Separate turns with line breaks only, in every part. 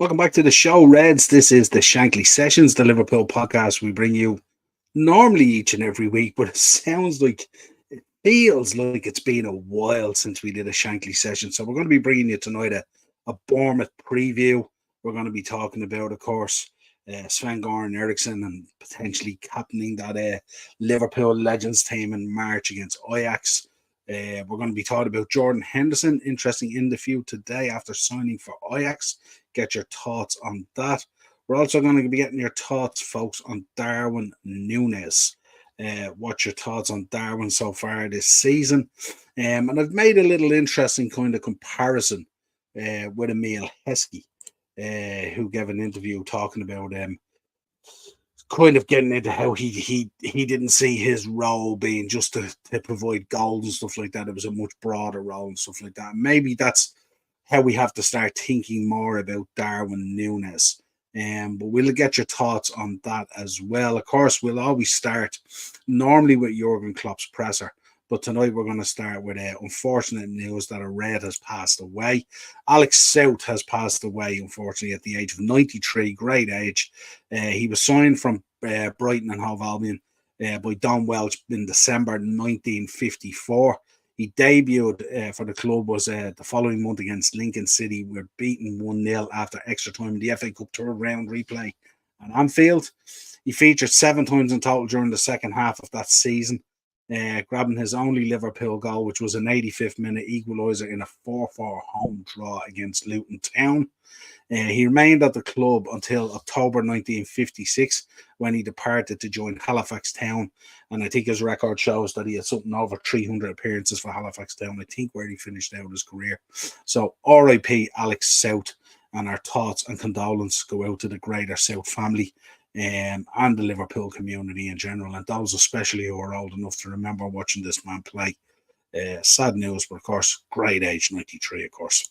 Welcome back to the show, Reds. This is the Shankly Sessions, the Liverpool podcast we bring you normally each and every week, but it feels like it's been a while since we did a Shankly session. So we're going to be bringing you tonight a Bournemouth preview. We're going to be talking about, of course, Sven-Göran Eriksson and potentially captaining that Liverpool Legends team in March against Ajax. We're going to be talking about Jordan Henderson, interesting interview today after signing for Ajax. Get your thoughts on that. We're also going to be getting your thoughts, folks, on Darwin Núñez. What's your thoughts on Darwin so far this season? And I've made a little interesting kind of comparison with Emil Heskey, who gave an interview talking about kind of getting into how he didn't see his role being just to provide goals and stuff like that. It was a much broader role and stuff like that. Maybe that's how we have to start thinking more about Darwin Núñez. But we'll get your thoughts on that as well. Of course, we'll always start normally with Jurgen Klopp's presser. But tonight we're going to start with unfortunate news that a Red has passed away. Alex South has passed away, unfortunately, at the age of 93, great age. He was signed from Brighton and Hove Albion by Don Welch in December 1954. He debuted for the club was the following month against Lincoln City. We're beaten 1-0 after extra time in the FA Cup third round replay at Anfield. He featured 7 times in total during the second half of that season. Grabbing his only Liverpool goal, which was an 85th minute equaliser in a 4-4 home draw against Luton Town. He remained at the club until October 1956 when he departed to join Halifax Town. And I think his record shows that he had something over 300 appearances for Halifax Town, I think, where he finished out his career. So RIP Alex South, and our thoughts and condolences go out to the greater South family. And the Liverpool community in general, and those especially who are old enough to remember watching this man play. Sad news, but of course, great age, 93, of course.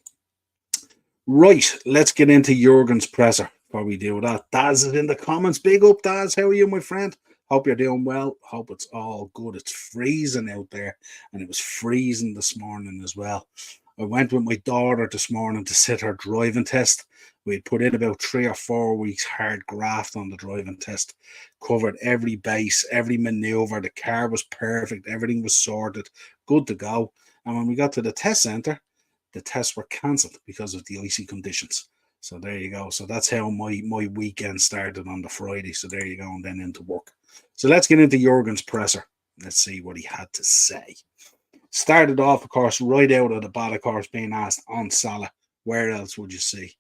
Right, let's get into Jurgen's presser before we do that. Daz is in the comments. Big up, Daz. How are you, my friend? Hope you're doing well. Hope it's all good. It's freezing out there, and it was freezing this morning as well. I went with my daughter this morning to sit her driving test. We'd put in about 3 or 4 weeks hard graft on the driving test, covered every base, every maneuver. The car was perfect. Everything was sorted, good to go. And when we got to the test centre, the tests were cancelled because of the icy conditions. So there you go. So that's how my weekend started on the Friday. So there you go, and then into work. So let's get into Jurgen's presser. Let's see what he had to say. Started off, of course, right out of the bat, of course, being asked on Salah. Where else would you see?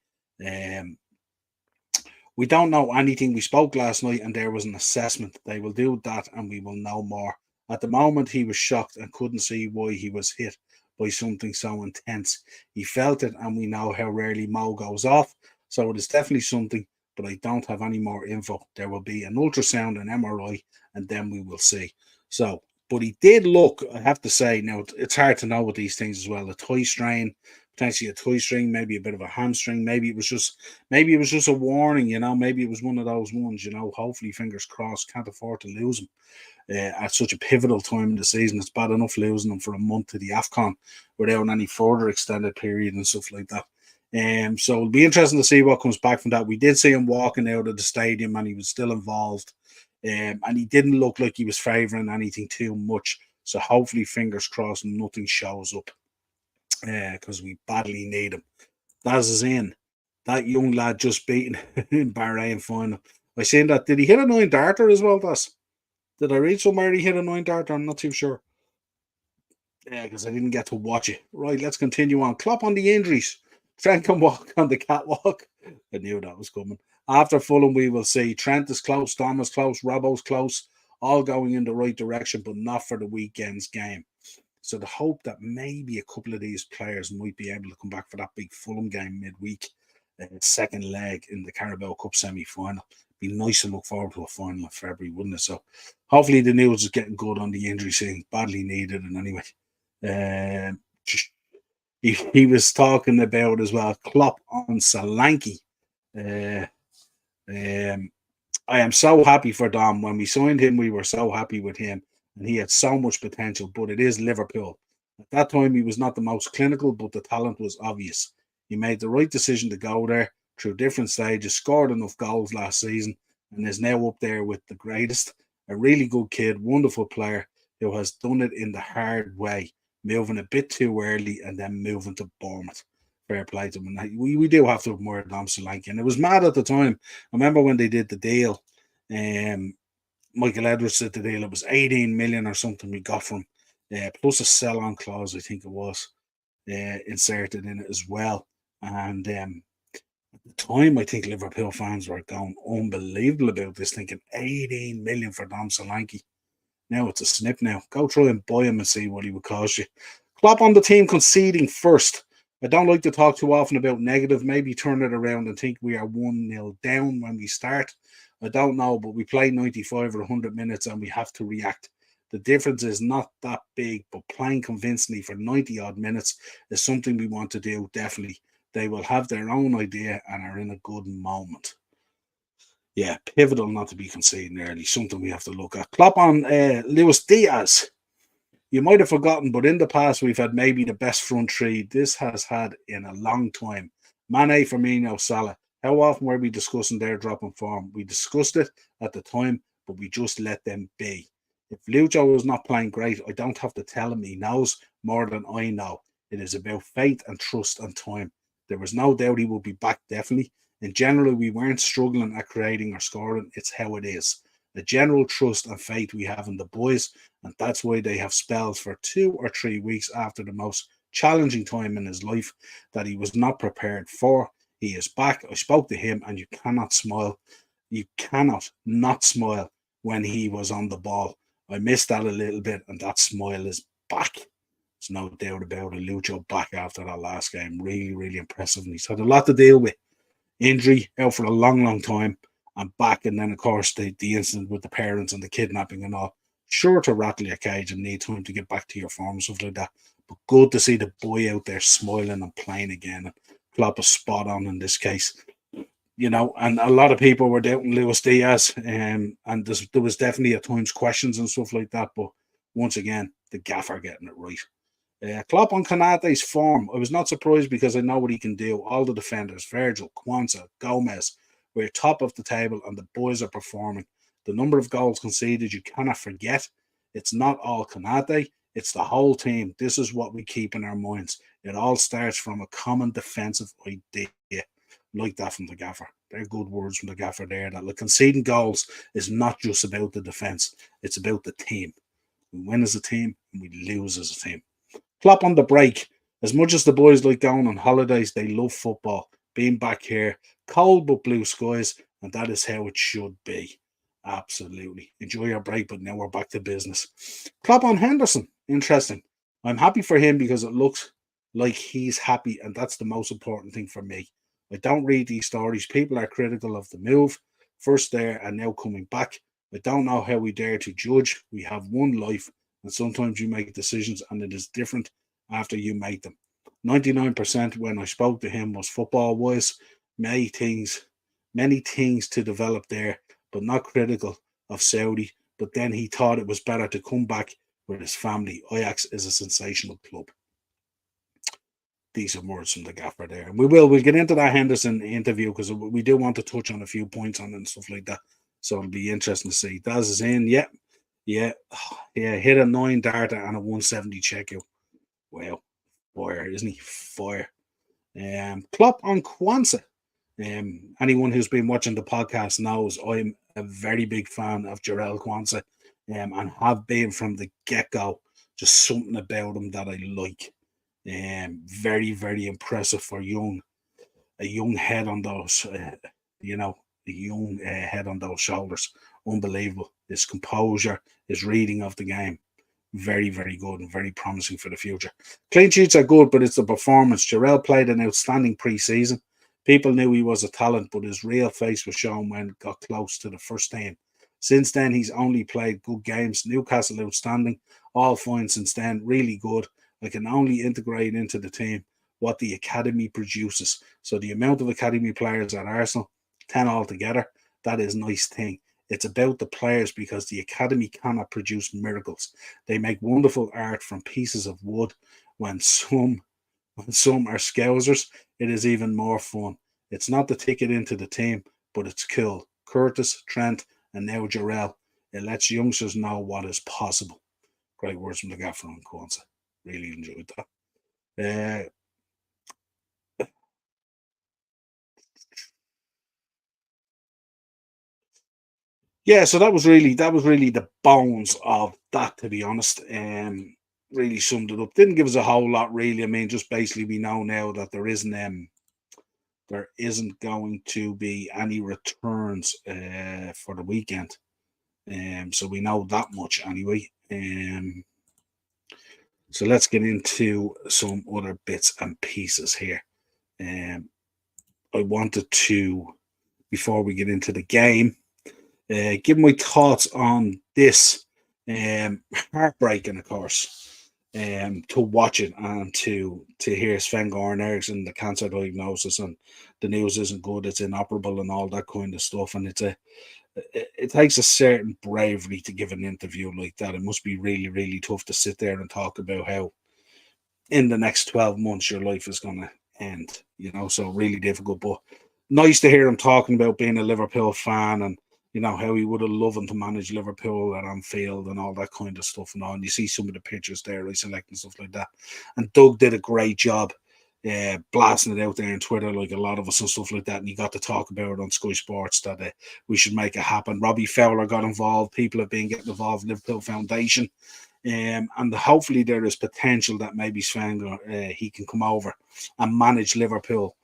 We don't know anything. We spoke last night and there was an assessment. They will do that and we will know more. At the moment, he was shocked and couldn't see why he was hit by something so intense. He felt it and we know how rarely Mo goes off. So it is definitely something, but I don't have any more info. There will be an ultrasound, an MRI, and then we will see. So, but he did look, I have to say, now it's hard to know with these things as well. A thigh strain, potentially a thigh strain, maybe a bit of a hamstring, maybe it was just a warning, you know, maybe it was one of those ones, you know, hopefully fingers crossed, can't afford to lose him at such a pivotal time in the season. It's bad enough losing him for a month to the AFCON without any further extended period and stuff like that. So it'll be interesting to see what comes back from that. We did see him walking out of the stadium and he was still involved. And he didn't look like he was favouring anything too much. So hopefully, fingers crossed, nothing shows up because we badly need him. Daz is in. That young lad just beaten in Bahrain final. I seen that. Did he hit a 9-darter as well, Daz? Did I read somewhere he hit a 9-darter? I'm not too sure. Yeah, because I didn't get to watch it. Right, let's continue on. Klopp on the injuries. Trent can walk on the catwalk. I knew that was coming. After Fulham, we will see Trent is close, Dom is close, Robbo's close, all going in the right direction, but not for the weekend's game. So the hope that maybe a couple of these players might be able to come back for that big Fulham game midweek, second leg in the Carabao Cup semi-final. Be nice to look forward to a final in February, wouldn't it? So hopefully the news is getting good on the injury scene. Badly needed, and anyway. He was talking about as well Klopp on Solanke. I am so happy for Dom. When we signed him, we were so happy with him, and he had so much potential. But it is Liverpool. At that time, he was not the most clinical, but the talent was obvious. He made the right decision to go there. through different stages, scored enough goals last season, and is now up there with the greatest. A really good kid, wonderful player who has done it in the hard way, moving a bit too early and then moving to Bournemouth. Fair play to him. And we do have to admire Dom Solanke. And it was mad at the time. I remember when they did the deal, um, Michael Edwards did the deal. It was 18 million or something we got from, plus a sell-on clause, I think it was, inserted in it as well. And at the time, I think Liverpool fans were going unbelievable about this, thinking 18 million for Dom Solanke. Now it's a snip now. Go try and buy him and see what he would cost you. Klopp on the team conceding first. I don't like to talk too often about negative. Maybe turn it around and think we are 1-0 down when we start. I don't know, but we play 95 or 100 minutes and we have to react. The difference is not that big, but playing convincingly for 90 odd minutes is something we want to do, definitely. They will have their own idea and are in a good moment. Yeah, pivotal not to be conceding early, something we have to look at. Klopp on Luis Diaz. You might have forgotten, but in the past, we've had maybe the best front three this has had in a long time. Mane, Firmino, Salah. How often were we discussing their drop in form? We discussed it at the time, but we just let them be. If Lucho is not playing great, I don't have to tell him he knows more than I know. It is about faith and trust and time. There was no doubt he would be back, definitely. In general, we weren't struggling at creating or scoring. It's how it is. The general trust and faith we have in the boys, and that's why they have spells for 2 or 3 weeks after the most challenging time in his life that he was not prepared for. He is back. I spoke to him, and you cannot smile. You cannot not smile when he was on the ball. I missed that a little bit, and that smile is back. There's no doubt about it. Lucho back after that last game. Really, really impressive. And he's had a lot to deal with. Injury, out for a long, long time. And back, and then of course the incident with the parents and the kidnapping and all. Sure to rattle your cage and need time to get back to your form and stuff like that. But good to see the boy out there smiling and playing again. And Klopp is spot on in this case. You know, and a lot of people were doubting Luis Diaz, and there was definitely at times questions and stuff like that. But once again, the gaffer getting it right. Klopp on Konate's form. I was not surprised because I know what he can do. All the defenders, Virgil, Kwanzaa, Gomez, we're top of the table and the boys are performing. The number of goals conceded, you cannot forget. It's not all Konate, it's the whole team. This is what we keep in our minds. It all starts from a common defensive idea. Like that from the gaffer. They're good words from the gaffer there. That like conceding goals is not just about the defense, it's about the team. We win as a team and we lose as a team. Klopp on the break. As much as the boys like going on holidays, they love football. Being back here, cold but blue skies, and that is how it should be. Absolutely. Enjoy your break, but now we're back to business. Klopp on Henderson. Interesting. I'm happy for him because it looks like he's happy, and that's the most important thing for me. I don't read these stories. People are critical of the move. First there and now coming back. I don't know how we dare to judge. We have one life, and sometimes you make decisions, and it is different after you make them. 99% when I spoke to him was football wise. Many things to develop there, but not critical of Saudi. But then he thought it was better to come back with his family. Ajax is a sensational club. Decent words from the gaffer there. And we'll get into that Henderson interview because we do want to touch on a few points on it and stuff like that. So it'll be interesting to see. Daz is in, yeah. Hit a 9 darter and a 170 checkout. Wow. Fire, isn't he? Fire. Klopp on Kwanzaa. Anyone who's been watching the podcast knows I'm a very big fan of Jarell Kwanzaa, and have been from the get-go. Just something about him that I like. Very, very impressive for a young head on those, a young head on those shoulders. Unbelievable. His composure, his reading of the game. Very, very good and very promising for the future. Clean sheets are good, but it's the performance. Jarell played an outstanding pre-season. People knew he was a talent, but his real face was shown when it got close to the first team. Since then, he's only played good games. Newcastle outstanding. All fine since then. Really good. I can only integrate into the team what the academy produces. So the amount of academy players at Arsenal, 10 altogether, that is a nice thing. It's about the players because the academy cannot produce miracles. They make wonderful art from pieces of wood. When some are scousers, it is even more fun. It's not the ticket into the team, but it's cool. Curtis, Trent, and now Jarrell. It lets youngsters know what is possible. Great words from the gaffer on Kwanzaa. Really enjoyed that. Yeah, so that was really the bones of that, to be honest. Really summed it up. Didn't give us a whole lot, really. I mean, just basically we know now that there isn't going to be any returns for the weekend. So we know that much anyway. So let's get into some other bits and pieces here. I wanted to, before we get into the game, give my thoughts on this. Heartbreaking, of course, to watch it and to hear Sven-Goran Eriksson, the cancer diagnosis, and the news isn't good, it's inoperable, and all that kind of stuff. And it takes a certain bravery to give an interview like that. It must be really, really tough to sit there and talk about how in the next 12 months your life is going to end, so really difficult. But nice to hear him talking about being a Liverpool fan, and how he would have loved to manage Liverpool at Anfield and all that kind of stuff and all. And you see some of the pictures there I select and stuff like that. And Doug did a great job blasting it out there on Twitter, like a lot of us and stuff like that. And he got to talk about it on Sky Sports that we should make it happen. Robbie Fowler got involved. People have been getting involved. Liverpool Foundation. And hopefully there is potential that maybe Sven he can come over and manage Liverpool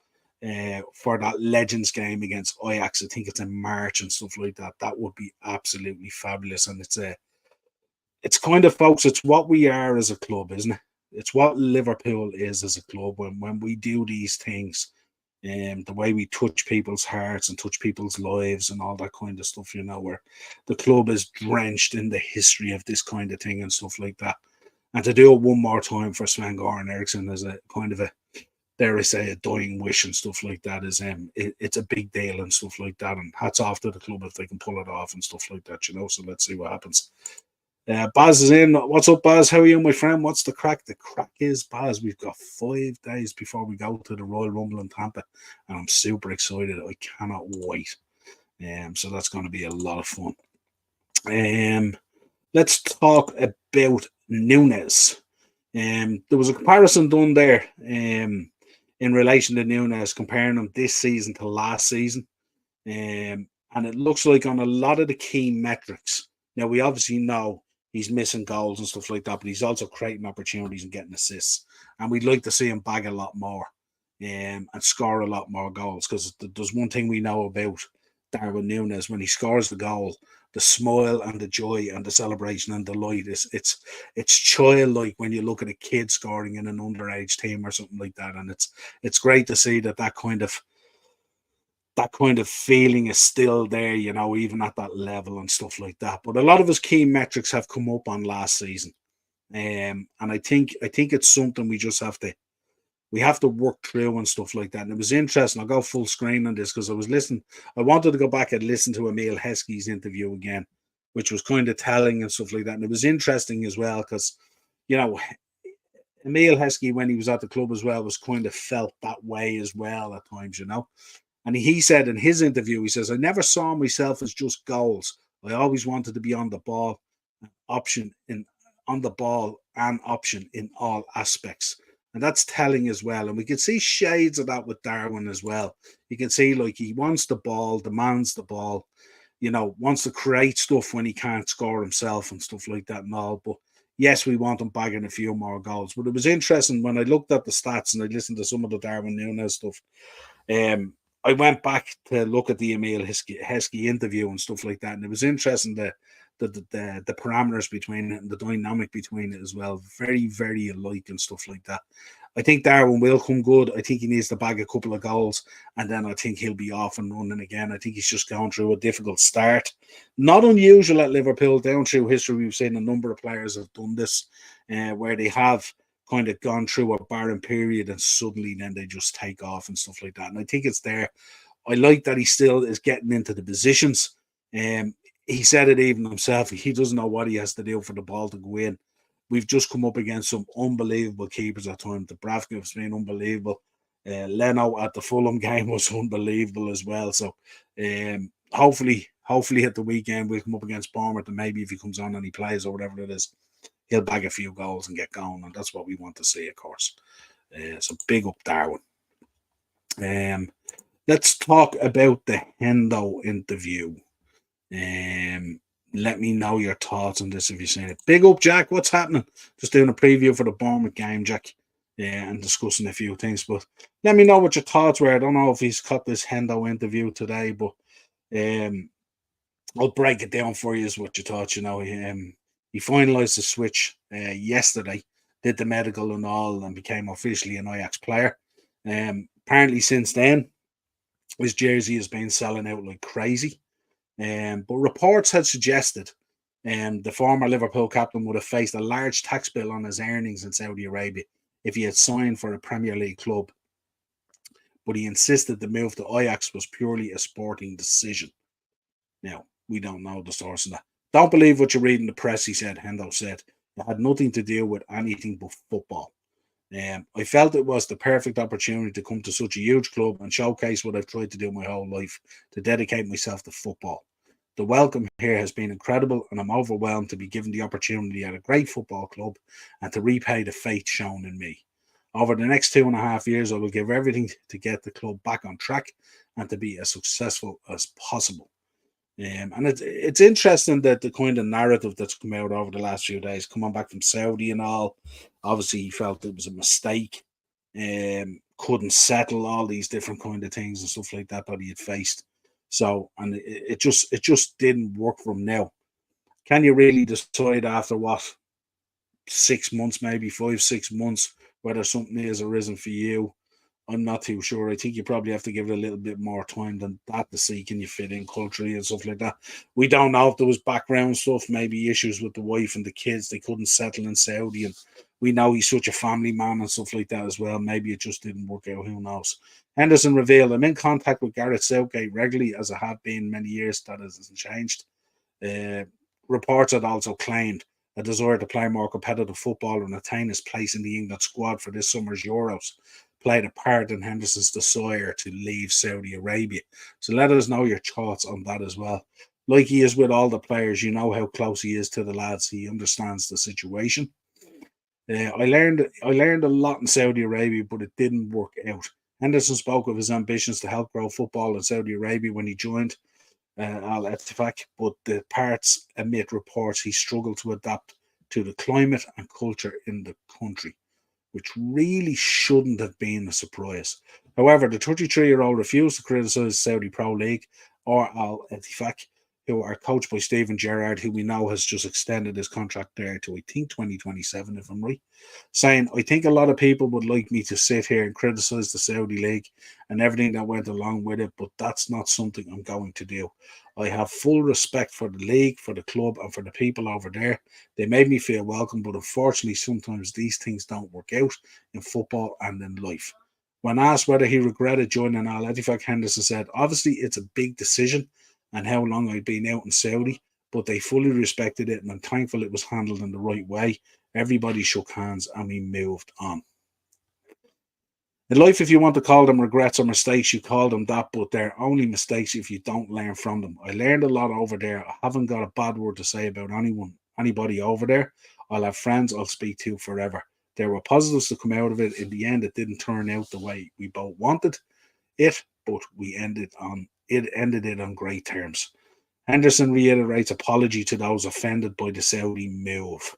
for that Legends game against Ajax. I think it's in March and stuff like that. That would be absolutely fabulous. And it's kind of, folks, it's what we are as a club, isn't it? It's what Liverpool is as a club. When we do these things, the way we touch people's hearts and touch people's lives and all that kind of stuff, where the club is drenched in the history of this kind of thing and stuff like that. And to do it one more time for Sven-Goran Eriksson as a kind of a, dare I say, a dying wish and stuff like that is it's a big deal and stuff like that. And hats off to the club if they can pull it off and stuff like that, So let's see what happens. Baz is in. What's up, Baz? How are you, my friend? What's the crack? The crack is, Baz, we've got 5 days before we go to the Royal Rumble in Tampa, and I'm super excited. I cannot wait. So that's going to be a lot of fun. Let's talk about Núñez. There was a comparison done there in relation to Núñez, comparing him this season to last season. And it looks like on a lot of the key metrics, now we obviously know he's missing goals and stuff like that, but he's also creating opportunities and getting assists. And we'd like to see him bag a lot more and score a lot more goals, because there's one thing we know about Darwin Núñez: when he scores the goal, the smile and the joy and the celebration and delight it's childlike when you look at a kid scoring in an underage team or something like that. And it's great to see that kind of feeling is still there, even at that level and stuff like that. But a lot of his key metrics have come up on last season. And I think it's something we just have to work through and stuff like that. And it was interesting. I'll go full screen on this because I wanted to go back and listen to Emile Heskey's interview again, which was kind of telling and stuff like that. And it was interesting as well because, Emile Heskey, when he was at the club as well, was kind of felt that way as well at times, And he said in his interview, he says, I never saw myself as just goals. I always wanted to be on the ball, option and option in all aspects. And that's telling as well. And we can see shades of that with Darwin as well. You can see like he wants the ball, demands the ball, wants to create stuff when he can't score himself and stuff like that and all. But yes, we want him bagging a few more goals. But it was interesting when I looked at the stats and I listened to some of the Darwin Núñez stuff. I went back to look at the Emile Heskey interview and stuff like that, and it was interesting the parameters between it and the dynamic between it as well. Very, very alike and stuff like that. I think Darwin will come good. I think he needs to bag a couple of goals, and then I think he'll be off and running again. I think he's just going through a difficult start. Not unusual at Liverpool. Down through history, we've seen a number of players have done this, where they have kind of gone through a barren period and suddenly then they just take off and stuff like that. And I think it's there. I like that he still is getting into the positions. He said it even himself. He doesn't know what he has to do for the ball to go in. We've just come up against some unbelievable keepers at times. The Bravkov's been unbelievable. Leno at the Fulham game was unbelievable as well. So hopefully at the weekend we'll come up against Bournemouth, and maybe if he comes on and he plays or whatever it is, he'll bag a few goals and get going, and that's what we want to see, of course. So big up Darwin. Let's talk about the Hendo interview. Let me know your thoughts on this if you've seen it. Big up, Jack. What's happening? Just doing a preview for the Bournemouth game, Jack. And discussing a few things. But let me know what your thoughts were. I don't know if he's cut this Hendo interview today, but I'll break it down for you as what you thought. He finalised the switch yesterday, did the medical and all, and became officially an Ajax player. Apparently since then, his jersey has been selling out like crazy. But reports had suggested the former Liverpool captain would have faced a large tax bill on his earnings in Saudi Arabia if he had signed for a Premier League club. But he insisted the move to Ajax was purely a sporting decision. Now, we don't know the source of that. Don't believe what you read in the press, he said, Hendo said. It had nothing to do with anything but football. I felt it was the perfect opportunity to come to such a huge club and showcase what I've tried to do my whole life, to dedicate myself to football. The welcome here has been incredible, and I'm overwhelmed to be given the opportunity at a great football club and to repay the faith shown in me. Over the next 2.5 years, I will give everything to get the club back on track and to be as successful as possible. And it's interesting that the kind of narrative that's come out over the last few days, coming back from Saudi and all, obviously he felt it was a mistake, couldn't settle all these different kind of things and stuff like that he had faced. So, and it just didn't work for him now. Can you really decide after 6 months, maybe 5-6 months, whether something has arisen for you? I'm not too sure. I think you probably have to give it a little bit more time than that to see can you fit in culturally and stuff like that. We don't know if there was background stuff, maybe issues with the wife and the kids. They couldn't settle in Saudi, and we know he's such a family man and stuff like that as well. Maybe it just didn't work out. Who knows? Henderson revealed, I'm in contact with Gareth Southgate regularly, as I have been many years. That hasn't changed. Reports had also claimed a desire to play more competitive football and attain his place in the England squad for this summer's Euros played a part in Henderson's desire to leave Saudi Arabia. So let us know your thoughts on that as well. Like he is with all the players, you know how close he is to the lads. He understands the situation. I learned a lot in Saudi Arabia, but it didn't work out. Henderson spoke of his ambitions to help grow football in Saudi Arabia when he joined Al Ettifaq, but the parts amid reports he struggled to adapt to the climate and culture in the country, which really shouldn't have been a surprise. However, the 33-year-old refused to criticise Saudi Pro League or Al Ettifaq, who are coached by Steven Gerrard, who we know has just extended his contract there to, I think, 2027, if I'm right, saying, I think a lot of people would like me to sit here and criticise the Saudi League and everything that went along with it, but that's not something I'm going to do. I have full respect for the league, for the club, and for the people over there. They made me feel welcome, but unfortunately, sometimes these things don't work out in football and in life. When asked whether he regretted joining Al Ettifaq, Henderson said, obviously, it's a big decision and how long I'd been out in Saudi, but they fully respected it, and I'm thankful it was handled in the right way. Everybody shook hands and we moved on. In life, if you want to call them regrets or mistakes, you call them that, but they're only mistakes if you don't learn from them. I learned a lot over there. I haven't got a bad word to say about anybody over there. I'll have friends I'll speak to forever. There were positives to come out of it. In the end, it didn't turn out the way we both wanted it, but we ended it on great terms. Henderson reiterates apology to those offended by the Saudi move.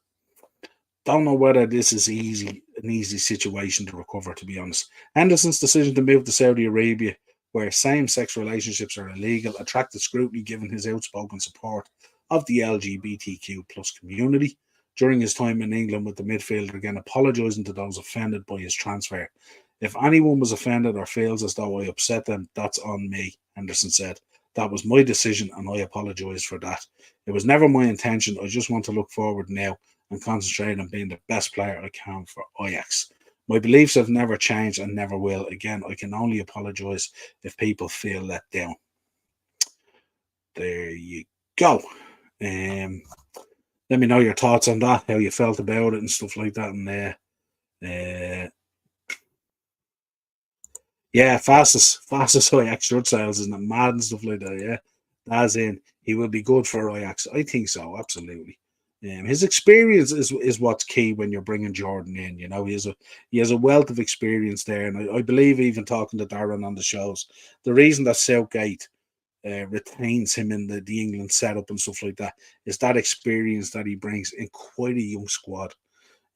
Don't know whether this is an easy situation to recover, to be honest. Henderson's decision to move to Saudi Arabia, where same-sex relationships are illegal, attracted scrutiny given his outspoken support of the LGBTQ plus community. During his time in England with the midfielder, again apologising to those offended by his transfer. If anyone was offended or feels as though I upset them, that's on me, Henderson said. That was my decision and I apologise for that. It was never my intention. I just want to look forward now and concentrate on being the best player I can for Ajax. My beliefs have never changed and never will. Again, I can only apologise if people feel let down. There you go. Let me know your thoughts on that, how you felt about it and stuff like that. And Yeah, fastest Ajax shirt sales, isn't it? Mad and stuff like that. Yeah, as in he will be good for Ajax. I think so, absolutely. His experience is what's key when you're bringing Jordan in. You know, he has a wealth of experience there, and I believe even talking to Darren on the shows, the reason that Southgate retains him in the England setup and stuff like that is that experience that he brings in quite a young squad,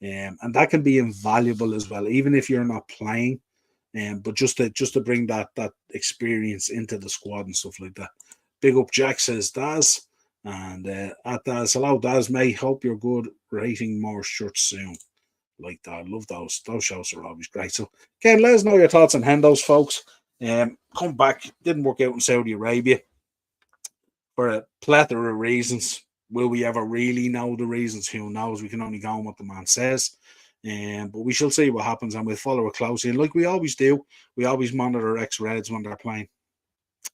and that can be invaluable as well, even if you're not playing. But just to bring that experience into the squad and stuff like that. Big up Jack, says Daz. And at Daz, hello Daz, mate. Hope you're good. Rating more shirts soon. Like that. I love those. Those shows are always great. So Ken, let us know your thoughts on Hendos, folks. Come back. Didn't work out in Saudi Arabia for a plethora of reasons. Will we ever really know the reasons? Who knows? We can only go on what the man says. But we shall see what happens, and we'll follow it closely. And like we always do, we always monitor ex-Reds when they're playing,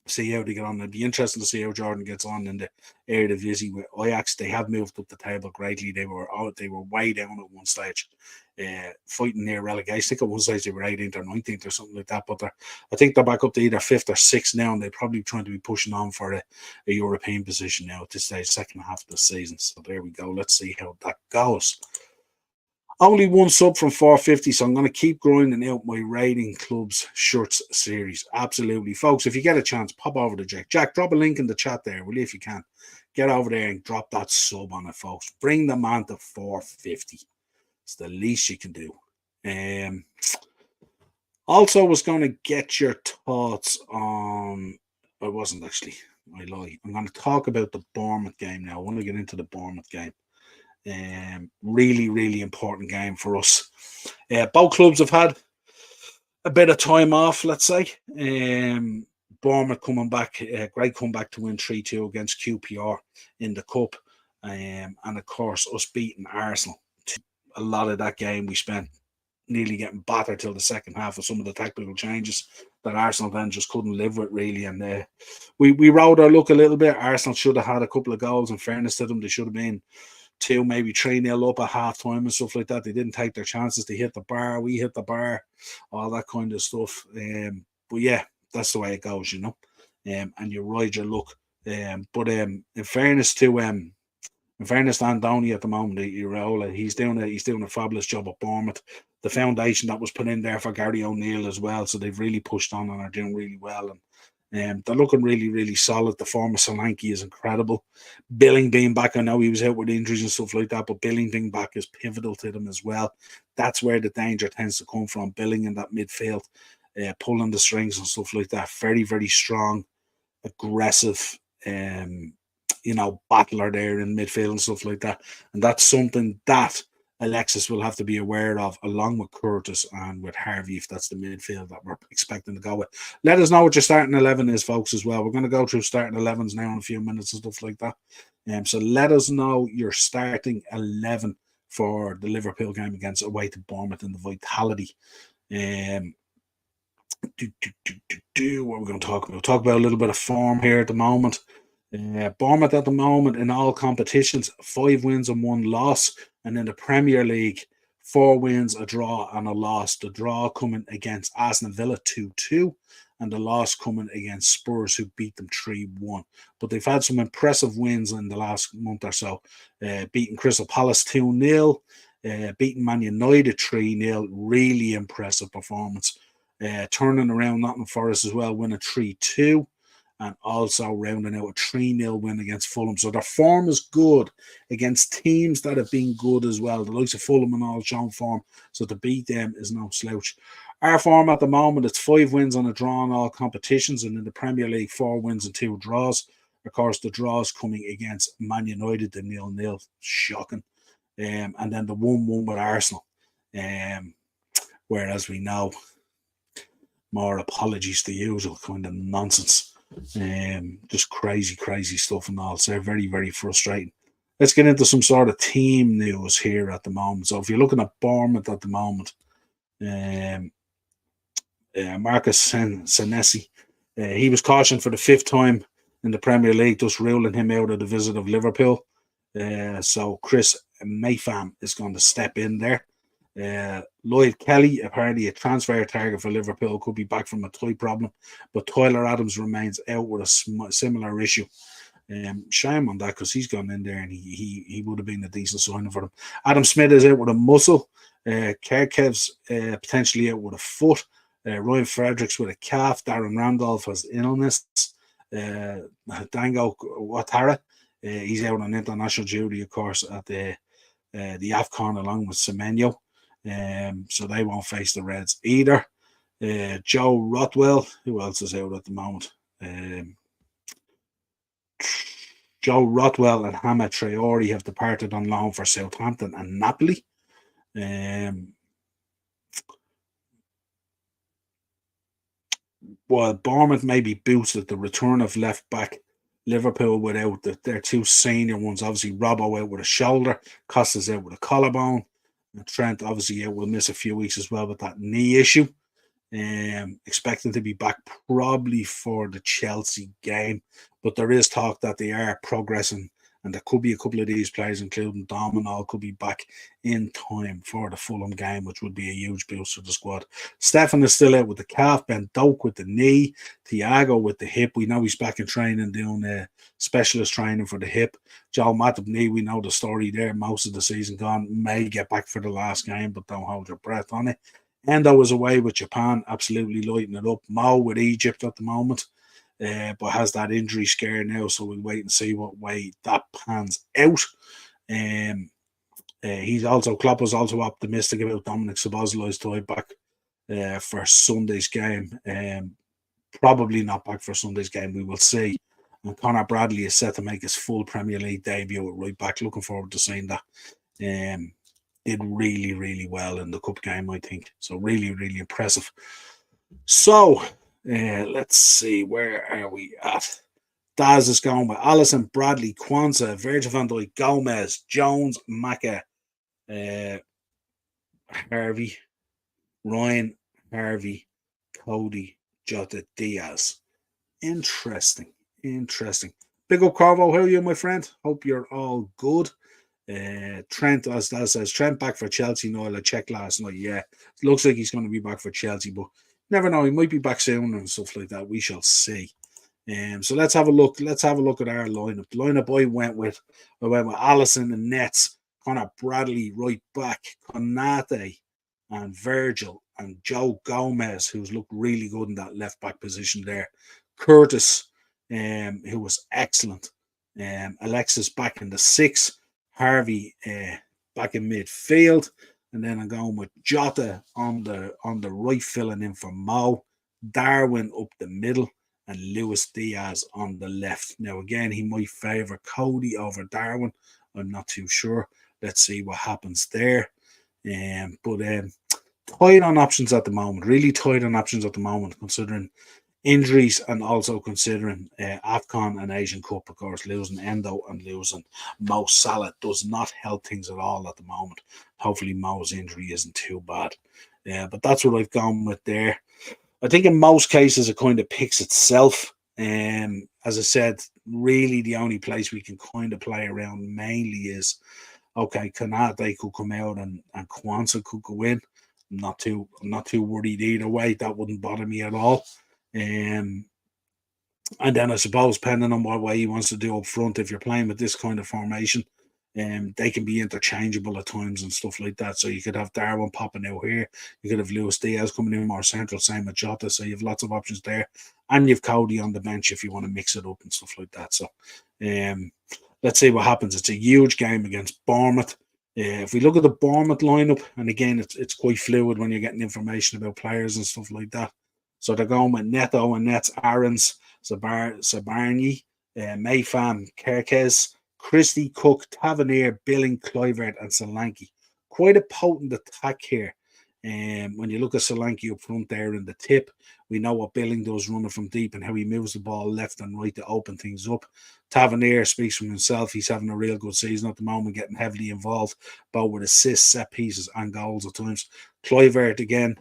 see how they get on. It'd be interesting to see how Jordan gets on in the Eredivisie with Ajax. They have moved up the table greatly. They were way down at one stage, fighting near relegation. I think at one stage they were 18th or 19th or something like that. But I think they're back up to either 5th or 6th now, and they're probably trying to be pushing on for a European position now at this stage, second half of the season. So there we go. Let's see how that goes. Only one sub from 450, so I'm going to keep grinding out my Rating Clubs Shirts series. Absolutely. Folks, if you get a chance, pop over to Jack. Jack, drop a link in the chat there, will you, if you can. Get over there and drop that sub on it, folks. Bring the man to 450. It's the least you can do. Also was going to get your thoughts on... I wasn't actually. I lie. I'm going to talk about the Bournemouth game now. I want to get into the Bournemouth game. Really, really important game for us. Both clubs have had a bit of time off, let's say. Bournemouth coming back, great comeback to win 3-2 against QPR in the Cup. And of course, us beating Arsenal. A lot of that game we spent nearly getting battered till the second half of some of the tactical changes that Arsenal then just couldn't live with, really. And we rode our luck a little bit. Arsenal should have had a couple of goals. In fairness to them, they should have been 2, maybe 3-0 up at half time and stuff like that. They didn't take their chances. They hit the bar, we hit the bar, all that kind of stuff. But yeah, that's the way it goes, you know. And you ride your luck. But in fairness to Andoni at the moment, Iraola, he's doing a fabulous job at Bournemouth. The foundation that was put in there for Gary O'Neill as well, so they've really pushed on and are doing really well. And they're looking really, really solid. The form of Solanke is incredible. Billing being back, I know he was out with injuries and stuff like that, but Billing being back is pivotal to them as well. That's where the danger tends to come from. Billing in that midfield, pulling the strings and stuff like that. Very, very strong, aggressive, battler there in midfield and stuff like that. And that's something that Alexis will have to be aware of, along with Curtis and with Harvey, if that's the midfield that we're expecting to go with. Let us know what your starting 11 is, folks, as well. We're going to go through starting 11s now in a few minutes and stuff like that. So let us know your starting 11 for the Liverpool game against away to Bournemouth in the Vitality. What are we going to talk about? We'll talk about a little bit of form here at the moment. Bournemouth at the moment in all competitions, 5 wins and 1 loss. And in the Premier League, 4 wins, a draw and a loss. The draw coming against Aston Villa 2-2 and the loss coming against Spurs, who beat them 3-1. But they've had some impressive wins in the last month or so. Beating Crystal Palace 2-0, beating Man United 3-0. Really impressive performance. Turning around Nottingham Forest as well, winning 3-2. And also rounding out a 3-0 win against Fulham. So their form is good against teams that have been good as well. The likes of Fulham and all shown form. So to beat them is no slouch. Our form at the moment, it's 5 wins and a draw in all competitions. And in the Premier League, 4 wins and 2 draws. Of course, the draws coming against Man United, the 0-0. Shocking. And then the 1-1 with Arsenal. Whereas we know, more apologies to the usual kind of nonsense. Just crazy stuff and all. So very, very frustrating. Let's get into some sort of team news here at the moment. So if you're looking at Bournemouth at the moment, Marcus Senesi, he was cautioned for the 5th time in the Premier League, thus ruling him out of the visit of Liverpool. So Chris Mayfam is going to step in there. Lloyd Kelly, apparently a transfer target for Liverpool, could be back from a thigh problem, but Tyler Adams remains out with a similar issue. Shame on that, because he's gone in there and he would have been a decent signing for them. Adam Smith is out with a muscle. Kerkev's potentially out with a foot. Ryan Fredericks with a calf. Darren Randolph has illness. Dango Ouattara, he's out on international duty, of course, at the AFCON along with Semenyo. So they won't face the Reds either. Joe Rothwell, who else is out at the moment? Joe Rothwell and Hama Traore have departed on loan for Southampton and Napoli. While Bournemouth may be boosted, the return of left back Liverpool without their two senior ones, obviously Robbo out with a shoulder, Costa's out with a collarbone, and Trent obviously will miss a few weeks as well with that knee issue. Expecting to be back probably for the Chelsea game, but there is talk that they are progressing, and there could be a couple of these players, including Domino, could be back in time for the Fulham game, which would be a huge boost for the squad. Stefan is still out with the calf, Ben Doak with the knee, Thiago with the hip. We know he's back in training, doing specialist training for the hip. Joel Matip knee, we know the story there. Most of the season gone, may get back for the last game, but don't hold your breath on it. Endo was away with Japan, absolutely lighting it up. Mo with Egypt at the moment, but has that injury scare now, so we'll wait and see what way that pans out. Klopp was also optimistic about Dominic Szoboszlai's tie back for Sunday's game. Probably not back for Sunday's game, we will see. And Connor Bradley is set to make his full Premier League debut at right back. Looking forward to seeing that. Did really, really well in the cup game, I think. So really, really impressive. So let's see, where are we at? Daz is going with Allison, Bradley, Kwanzaa, Virgil van Dijk, Gomez, Jones, Maka, Harvey, Ryan, Harvey, Cody, Jota, Diaz. Interesting. Big up, Corvo. How are you, my friend? Hope you're all good. Trent, as that says, Trent back for Chelsea. Niall, I checked last night. Yeah, it looks like he's going to be back for Chelsea, but never know. He might be back soon and stuff like that. We shall see. So let's have a look. Let's have a look at our lineup. The lineup I went with Allison and Nets, Connor Bradley right back, Konate and Virgil and Joe Gomez, who's looked really good in that left back position there. Curtis, who was excellent. Alexis back in the 6. Harvey back in midfield, and then I'm going with Jota on the right, filling in for Mo, Darwin up the middle, and Luis Diaz on the left. Now again, he might favour Cody over Darwin. I'm not too sure. Let's see what happens there. But tight on options at the moment. Really tight on options at the moment, considering injuries and also considering AFCON and Asian Cup, of course. Losing Endo and losing Mo Salah does not help things at all at the moment. Hopefully Mo's injury isn't too bad. But that's what I've gone with there. I think in most cases it kind of picks itself. As I said, really the only place we can kind of play around mainly is, okay, Konate could come out and Kwanzaa could go in. I'm not too worried either way. That wouldn't bother me at all. And then I suppose, depending on what way he wants to do up front, if you're playing with this kind of formation, they can be interchangeable at times and stuff like that. So you could have Darwin popping out here, you could have Luis Diaz coming in more central, same with Jota. So you have lots of options there, and you've Cody on the bench if you want to mix it up and stuff like that. So let's see what happens. It's a huge game against Bournemouth. If we look at the Bournemouth lineup, and again, it's quite fluid when you're getting information about players and stuff like that. So they're going with Neto and Nets, Aarons, Sabarni, Mayfam, Kerkez, Christie, Cook, Tavernier, Billing, Kluivert, and Solanke. Quite a potent attack here. When you look at Solanke up front there in the tip, we know what Billing does running from deep and how he moves the ball left and right to open things up. Tavernier speaks for himself. He's having a real good season at the moment, getting heavily involved, both with assists, set pieces, and goals at times. Kluivert again,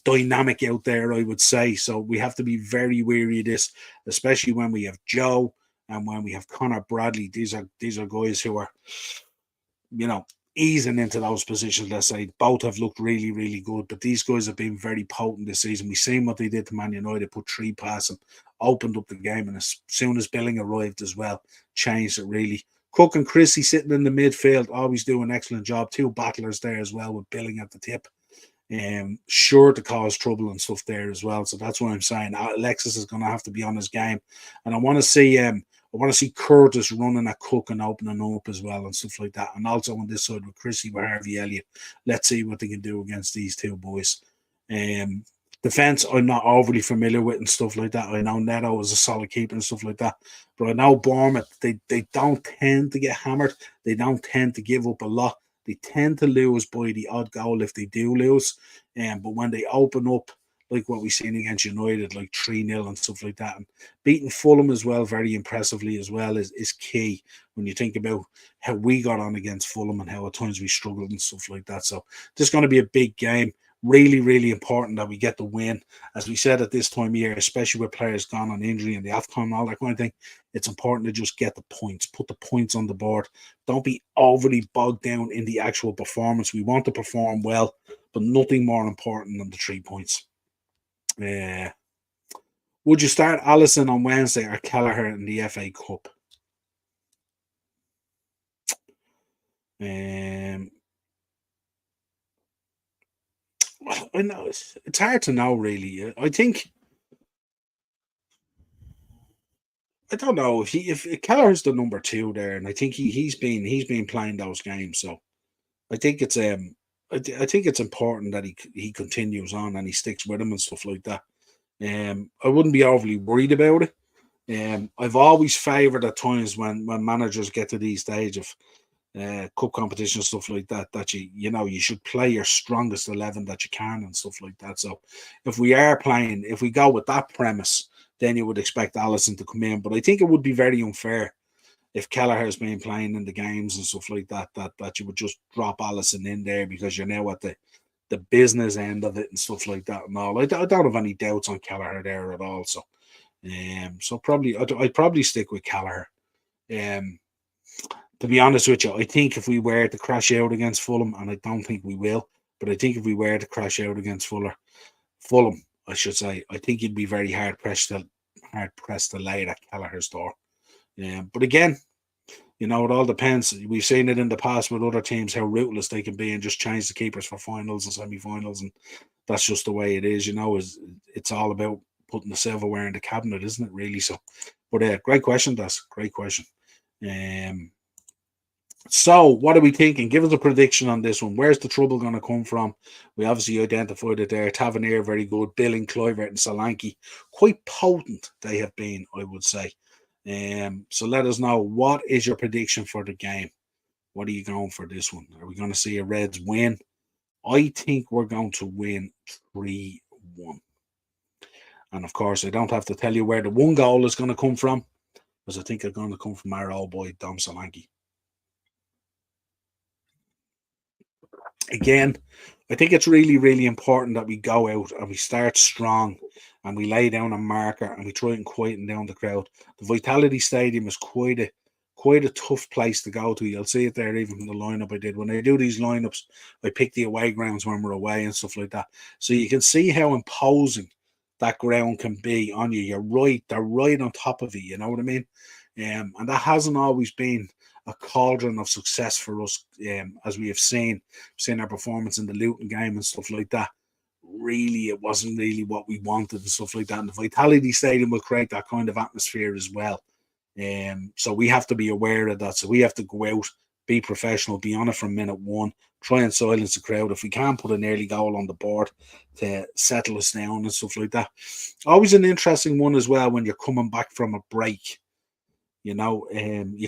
dynamic out there, I would say. So we have to be very wary of this, especially when we have Joe and when we have Connor Bradley. These are guys who are, easing into those positions, let's say. Both have looked really, really good, but these guys have been very potent this season. We've seen what they did to Man United, put 3 past them, opened up the game, and as soon as Billing arrived as well, changed it really. Cook and Chrissy sitting in the midfield, always do an excellent job. 2 battlers there as well, with Billing at the tip. Sure to cause trouble and stuff there as well. So that's what I'm saying. Alexis is going to have to be on his game, and I want to see Curtis running at Cook and opening up as well and stuff like that. And also on this side with Chrissy, with Harvey Elliott, let's see what they can do against these 2 boys. Defense, I'm not overly familiar with and stuff like that. I know Neto is a solid keeper and stuff like that, but I know Bournemouth, they don't tend to get hammered. They don't tend to give up a lot. They tend to lose by the odd goal if they do lose. But when they open up, like what we've seen against United, like 3-0 and stuff like that, and beating Fulham as well, very impressively as well, is key when you think about how we got on against Fulham and how at times we struggled and stuff like that. So this is going to be a big game. Really, really important that we get the win. As we said at this time of year, especially with players gone on injury and the AFCON and all that kind of thing, it's important to just get the points, put the points on the board. Don't be overly bogged down in the actual performance. We want to perform well, but nothing more important than the 3 points. Would you start Allison on Wednesday or Kelleher in the FA Cup? I know it's hard to know, really. I don't know if Kelleher's the number 2 there, and I think he's been playing those games. So I think it's I think it's important that he continues on and he sticks with him and stuff like that. I wouldn't be overly worried about it. I've always favoured at times when managers get to these stage of cup competition, stuff like that, that you should play your strongest 11 that you can and stuff like that. So if we go with that premise, then you would expect Allison to come in. But I think it would be very unfair if Kelleher's been playing in the games and stuff like that, that you would just drop Allison in there because you're now at the business end of it and stuff like that and all. I don't have any doubts on Kelleher there at all. So I'd probably stick with Kelleher. To be honest with you, I think if we were to crash out against Fulham, and I don't think we will, but I think if we were to crash out against Fulham, I should say, I think you'd be very hard pressed to lay it at Kelleher's door. But again, it all depends. We've seen it in the past with other teams how ruthless they can be and just change the keepers for finals and semi-finals, and that's just the way it is. It's all about putting the silverware in the cabinet, isn't it? Really. So, but great question, Das. Great question. So, what are we thinking? Give us a prediction on this one. Where's the trouble going to come from? We obviously identified it there. Tavernier, very good. Billing, Kluivert, and Solanke, quite potent they have been, I would say. So let us know, what is your prediction for the game? What are you going for this one? Are we going to see a Reds win? I think we're going to win 3-1. And of course, I don't have to tell you where the 1 goal is going to come from, because I think it's going to come from our old boy, Dom Solanke. Again, I think it's really, really important that we go out and we start strong and we lay down a marker and we try and quieten down the crowd. The Vitality Stadium is quite a tough place to go to. You'll see it there even from the lineup I did. When I do these lineups, I pick the away grounds when we're away and stuff like that. So you can see how imposing that ground can be on you. They're right on top of you, you know what I mean? And that hasn't always been a cauldron of success for us, as we have seen our performance in the Luton game and stuff like that. Really, it wasn't really what we wanted and stuff like that. And the Vitality Stadium will create that kind of atmosphere as well. So we have to be aware of that. So we have to go out, be professional, be on it from minute 1, try and silence the crowd. If we can't put an early goal on the board to settle us down and stuff like that. Always an interesting one as well when you're coming back from a break. You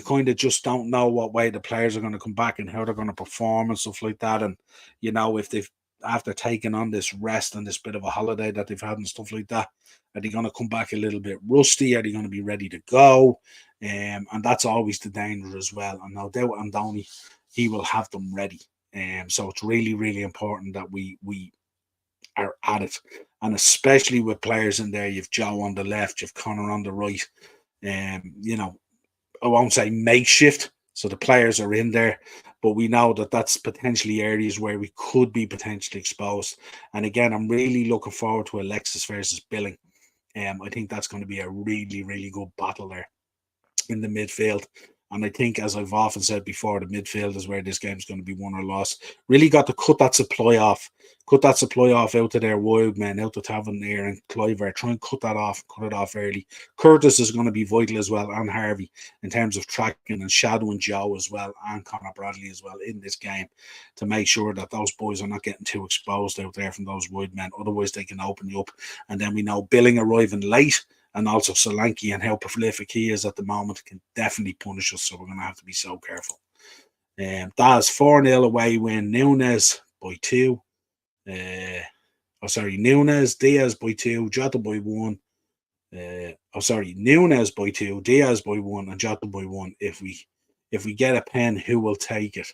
kind of just don't know what way the players are going to come back and how they're going to perform and stuff like that. And, if they've, after taking on this rest and this bit of a holiday that they've had and stuff like that, are they going to come back a little bit rusty? Are they going to be ready to go? And that's always the danger as well. And no doubt Andoni, he will have them ready. So it's really, really important that we are at it. And especially with players in there, you've Joe on the left, you've Connor on the right. I won't say makeshift, So the players are in there, but we know that that's potentially areas where we could be potentially exposed. And again, I'm really looking forward to Alexis versus Billing. I think that's going to be a really, really good battle there in the midfield. And I think, as I've often said before, the midfield is where this game's going to be won or lost. Really got to cut that supply off. Cut that supply off out to their wild men, out to Tavernier and Cliver. Try and cut that off, cut it off early. Curtis is going to be vital as well, and Harvey, in terms of tracking and shadowing Joe as well, and Conor Bradley as well in this game, to make sure that those boys are not getting too exposed out there from those wide men. Otherwise, they can open you up. And then we know Billing arriving late, and also Solanke and how prolific he is at the moment can definitely punish us. So we're going to have to be so careful. That's 4-0 away win. Nunes by 2. Nunes, Diaz by 2, Jota by 1. Nunes by 2, Diaz by 1, and Jota by 1. If we get a pen, who will take it?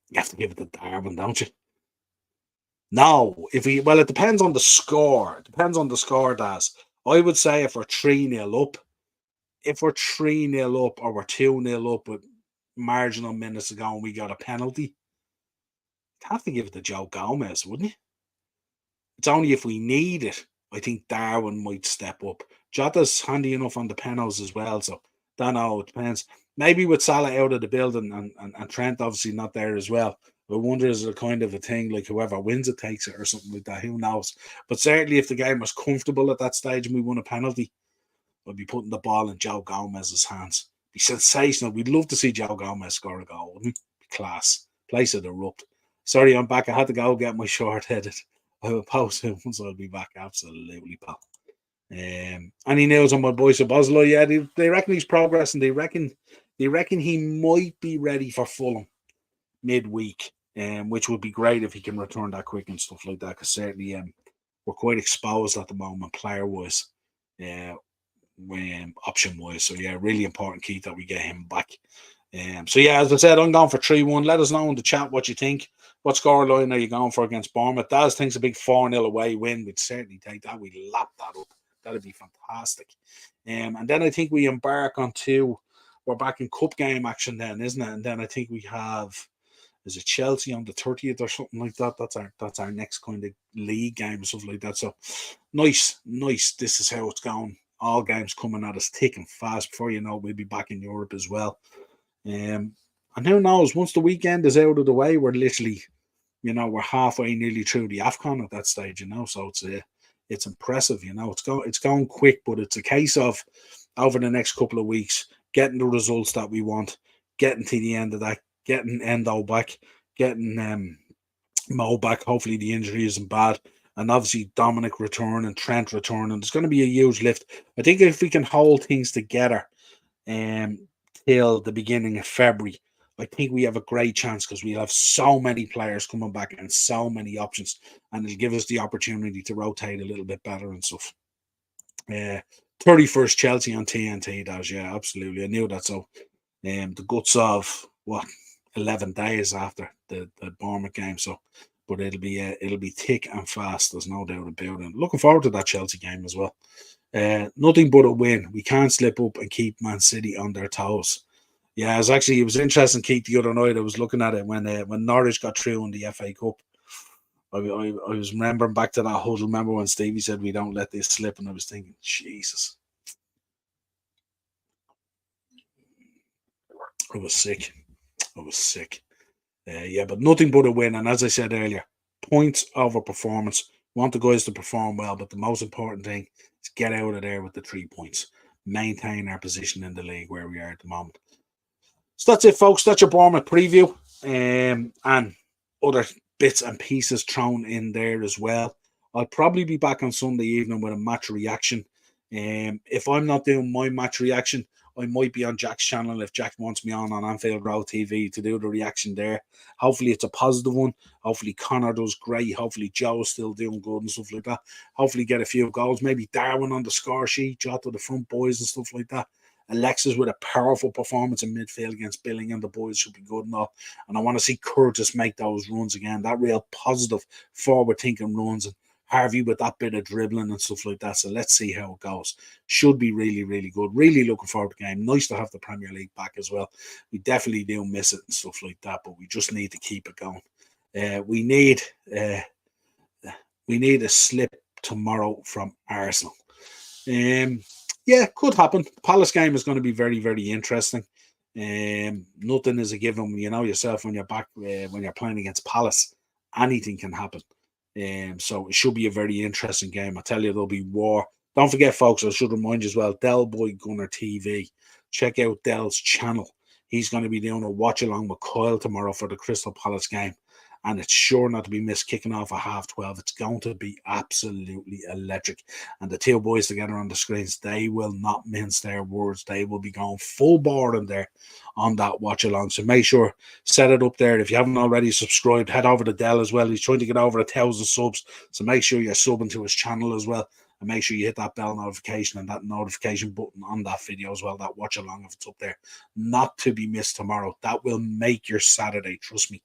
You have to give it to Darwin, don't you? No, it depends on the score. It depends on the score, Daz. I would say if we're 3-0 up, or we're 2-0 up with marginal minutes to go and we got a penalty, you'd have to give it to Joe Gomez, wouldn't you? It's only if we need it. I think Darwin might step up. Jota's handy enough on the penalties as well, so don't know. It depends. Maybe with Salah out of the building and Trent obviously not there as well. I wonder, is it a kind of a thing like whoever wins it takes it or something like that? Who knows? But certainly if the game was comfortable at that stage and we won a penalty, I'd be putting the ball in Joe Gomez's hands. It'd be sensational. We'd love to see Joe Gomez score a goal, wouldn't we? Class. Place would erupt. Sorry, I'm back. I had to go get my short headed. I will post it once I'll be back. Absolutely, pal. Any news on my boys of Boslow? Yeah, they reckon he's progressing. They reckon he might be ready for Fulham midweek, which would be great if he can return that quick and stuff like that. Because certainly, we're quite exposed at the moment, player wise, option wise. So yeah, really important key that we get him back. So yeah, as I said, I'm going for 3-1. Let us know in the chat what you think. What scoreline are you going for against Bournemouth? Daz thinks a big 4-0 away win. We'd certainly take that. We'd lap that up. That'd be fantastic. And then I think we embark on we're back in cup game action then, isn't it? And then I think we have, is it Chelsea on the 30th or something like that? That's our next kind of league game or something like that. So nice. This is how it's going. All games coming at us thick and fast. Before you know, we'll be back in Europe as well. And who knows, once the weekend is out of the way, we're literally, we're halfway nearly through the AFCON at that stage, so it's impressive, it's going quick, but it's a case of over the next couple of weeks getting the results that we want, getting to the end of that, getting Endo back, getting Mo back. Hopefully the injury isn't bad, and obviously Dominic return and Trent return, and there's going to be a huge lift. I think if we can hold things together till the beginning of February, I think we have a great chance, because we have so many players coming back and so many options, and it'll give us the opportunity to rotate a little bit better and stuff. 31st Chelsea on TNT, Daz. Yeah, absolutely. I knew that. So the guts of 11 days after the Bournemouth game. So, but it'll be thick and fast. There's no doubt about it. Looking forward to that Chelsea game as well. Nothing but a win. We can't slip up and keep Man City on their toes. Yeah, it was interesting, Keith, the other night. I was looking at it when Norwich got through in the FA Cup. I was remembering back to that huddle. Remember when Stevie said we don't let this slip, and I was thinking, Jesus. I was sick. Yeah, but nothing but a win. And as I said earlier, points over performance. Want the guys to perform well, but the most important thing is get out of there with the 3 points. Maintain our position in the league where we are at the moment. So that's it, folks. That's your Bournemouth preview. And other bits and pieces thrown in there as well. I'll probably be back on Sunday evening with a match reaction. If I'm not doing my match reaction, I might be on Jack's channel if Jack wants me on Anfield Road TV to do the reaction there. Hopefully it's a positive one. Hopefully Connor does great. Hopefully Joe's still doing good and stuff like that. Hopefully get a few goals. Maybe Darwin on the score sheet, Jota the front boys and stuff like that. Alexis with a powerful performance in midfield against Billing, and the boys should be good enough. And I want to see Curtis make those runs again. That real positive forward-thinking runs. And Harvey with that bit of dribbling and stuff like that. So let's see how it goes. Should be really, really good. Really looking forward to the game. Nice to have the Premier League back as well. We definitely do miss it and stuff like that, but we just need to keep it going. We need a slip tomorrow from Arsenal. Yeah, could happen. The Palace game is going to be very, very interesting. Nothing is a given. You know yourself when you're back when you're playing against Palace, anything can happen. So it should be a very interesting game. I tell you, there'll be war. Don't forget, folks, I should remind you as well, Del Boy Gunner TV. Check out Del's channel. He's going to be doing a watch along with Kyle tomorrow for the Crystal Palace game. And it's sure not to be missed, kicking off at 12:30. It's going to be absolutely electric. And the two boys together on the screens, they will not mince their words. They will be going full board in there on that watch along. So make sure, set it up there. If you haven't already subscribed, head over to Dell as well. He's trying to get over 1,000 subs. So make sure you're subbing to his channel as well. And make sure you hit that bell notification and that notification button on that video as well, that watch along if it's up there. Not to be missed tomorrow. That will make your Saturday, trust me.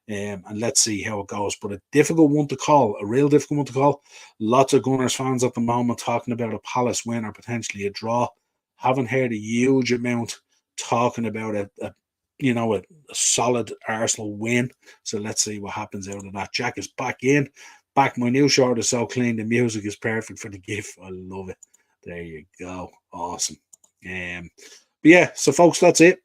And let's see how it goes. But a difficult one to call, a real difficult one to call. Lots of Gunners fans at the moment talking about a Palace win or potentially a draw. Haven't heard a huge amount talking about a solid Arsenal win. So let's see what happens out of that. Jack is back in. Back, my new shirt is so clean. The music is perfect for the GIF. I love it. There you go. Awesome. But yeah, so folks, that's it.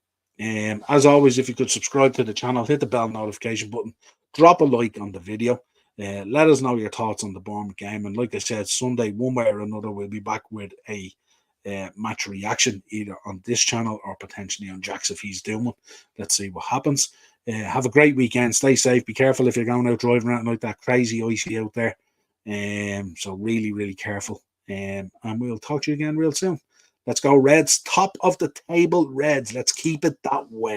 As always, if you could subscribe to the channel, hit the bell notification button, drop a like on the video, let us know your thoughts on the Bournemouth game. And like I said, Sunday, one way or another, we'll be back with a match reaction either on this channel or potentially on Jack's if he's doing one. Let's see what happens. Have a great weekend. Stay safe. Be careful if you're going out driving around like that crazy icy out there. So really, really careful. And we'll talk to you again real soon. Let's go Reds. Top of the table Reds. Let's keep it that way.